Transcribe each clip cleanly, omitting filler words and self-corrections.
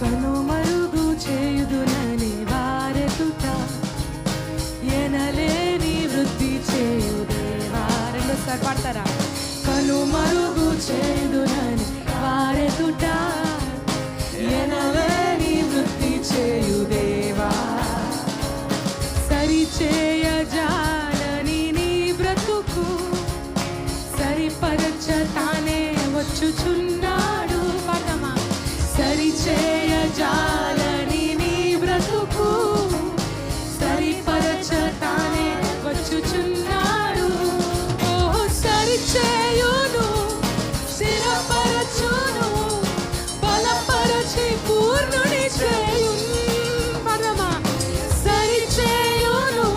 కనుమరుగు చేయుదునని వారెదుట ఎనలేని వృద్ధి చేయుదేవా. రెండోసారి పాడతారా? కనుమరుగు చేయుదునని వారెదుట ఎనలేని వృద్ధి చేయుదేవా. సరిచేయ జాలని నీ బ్రతుకు సరిపరచ తానే వచ్చుచున్నాడు. పదమా సరిచేయ జాలని నీ బ్రతుకు సరిపరచ తానే వచ్చుచున్నాడు. ఓ సరిచేయును స్థిరపరచును బలపరచి పూర్ణుని చేయు. పదమా సరిచేయును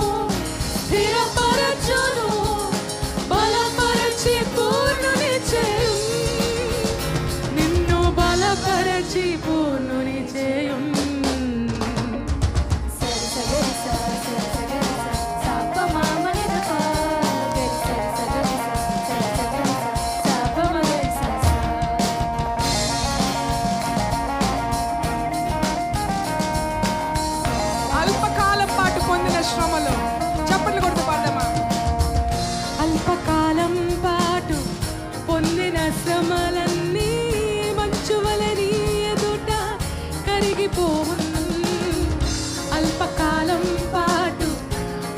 స్థిరపరచును బలపరచి పూర్ణుని చేయు. నిన్ను బలపరచి పూర్ణుని చేయు. అల్పకాలం పాటు పొందిన శ్రమలు చప్పట్లు కొడుతూ పాడదామా? అల్పకాలం పాటు పొందిన శ్రమలన్నీ మంచువలని ఎదుట కరిగిపోవును. అల్పకాలం పాటు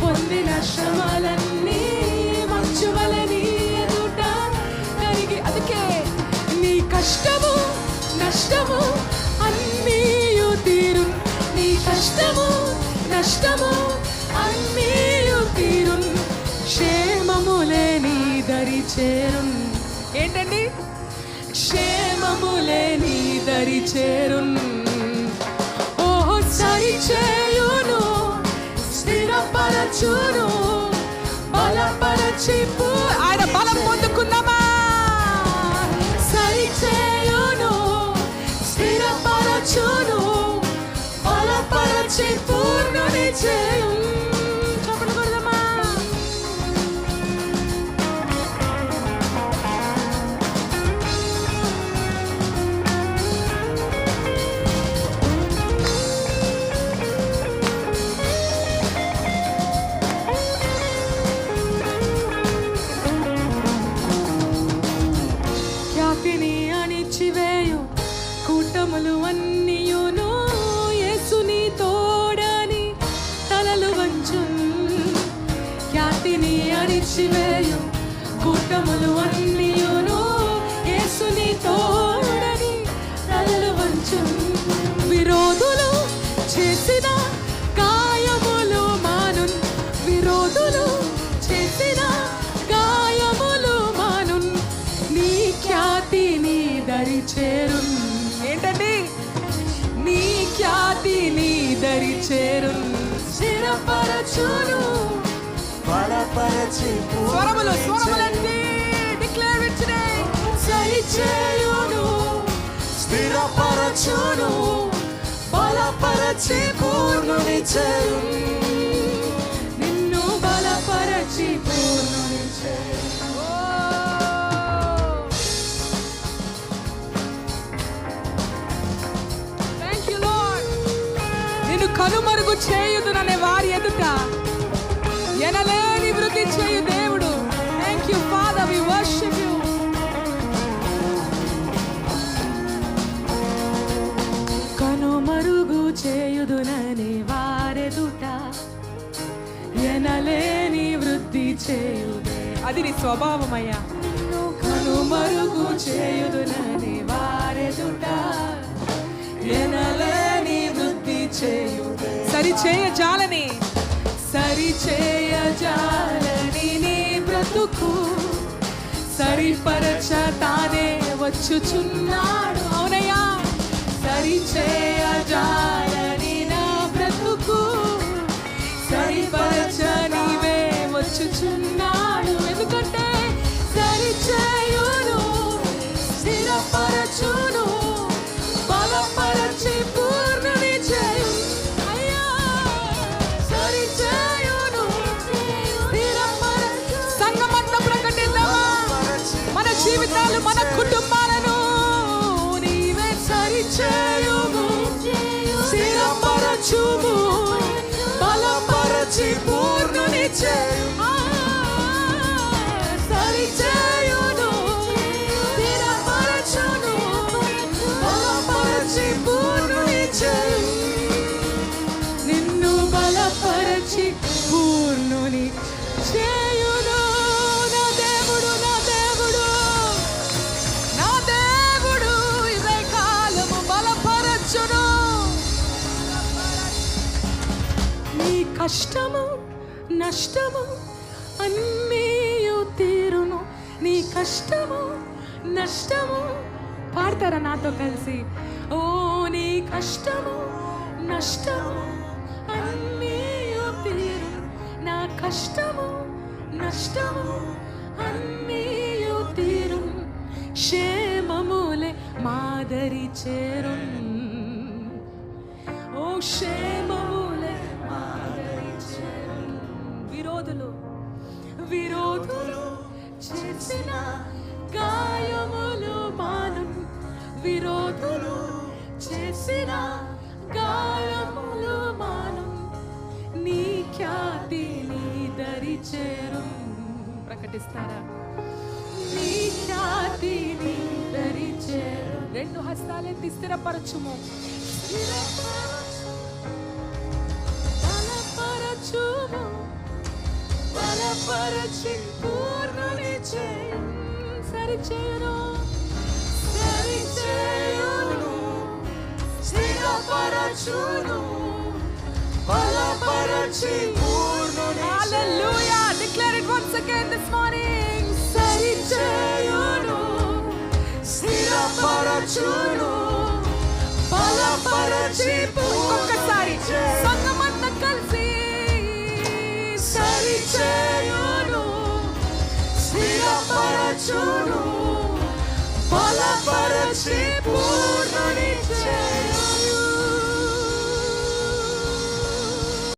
పొందిన శ్రమలన్నీ మంచువలని ఎదుట కరిగి. అందుకే నీ కష్టము నష్టము అన్నీయు తీరు. నీ కష్టము నష్టము అన్నీయు తీరు. క్షేమములే నీ దరి చేరున్. ఏంటండి? క్షేమములే నీ దరి చేరున్. ఓహో సరిచేయును స్థిరపరచును బలపరచి ఆయన బలం పొందుకుందామా? సరిచేయును స్థిరపరచును బలపరచి పూర్ణుని చేయు. చప్పట్లు కొడదామా? ఖ్యాతిని అణిచివేయు కూటములు అన్నియును యేసుని తోడని తలలు వంచున్. ఖ్యాతిని అణిచివేయు కూటములు అన్నియును యేసుని తోడని తలలు వంచున్. విరోధులు చేసిన గాయములు మానున్. విరోధులు చేసిన గాయములు మానున్. నీ ఖ్యాతి నీ దరి చేరున్. ఏంటండి? నీ ఖ్యాతి నీ దరి చేరున్. స్థిరపరచును బలపరచి స్వరములండి డిక్లేర్ ఇట్ టుడే. సరిచేయును స్థిరపరచును బలపరచి పూర్ణుని చేయు. నిన్ను బలపరచి పూర్ణుని చేయు. Thank you Lord. నిన్ను కనుమరుగు చేయుదుననే వారి ఎదుట ఎనలేని వృద్ధి చేయు దేవుడు. Thank you Father, we worship you. కనుమరుగు చేయుదునని వారెదుట ఎనలేని వృద్ధి చేయుదే. అది నీ స్వభావమయ్యా. కనుమరుగు చేయుదునని వారెదుట ఎనలేని వృద్ధి చేయుదే. సరిచేయ జాలని సరిచేయ జాలని నీ బ్రతుకు సరిపరచ తానే వచ్చుచున్నాడు. అవునయ్యా. సరిచేయ జాలని నా బ్రతుకు సరిపరచ నీవే వచ్చుచున్నాడు. ఎందుకంటే సరిచేయును స్థిరపరచును బలపరచి పూర్ణుని చేయు. అయ్యా సరిచేయును స్థిరపరచు. సంఘమంతా ప్రకటిద్దామా? మన జీవితాలు మన కుటుంబాలను నీవే సరిచేయుము కష్టము నష్టము అన్నీయు తీరును. నీ కష్టము నష్టము పాడతారా నాతో కలిసి? ఓ నీ కష్టము నష్టము అన్నీయు తీరును. నా కష్టము నష్టము అన్నీయు తీరును. క్షేమములే మాదరి చేరును. ఓ క్షేమములే మాదరి చేరును. విరోధులు చేసిన గాయములు మానం. విరోధులు చేసిన గాయములు మానం. నీ ఖ్యాతి నీ దరి చేరును. ప్రకటిస్తారా? నీ ఖ్యాతి నీ దరి చేరును. రెండు హస్తాలెత్తి స్థిరపరచుము. బలపరచుము. బలపరచి పూర్ణుని చేయి. సరిచేయును. సరిచేయును. స్థిరపరచును. బలపరచి పూర్ణుని. Hallelujah. Declare it once again this morning. సరిచేయును. స్థిరపరచును. బలపరచి ఒక్కసారి సంగమంతా కలిసి సరిచేయును. స్థిరపరచును. బలపరచి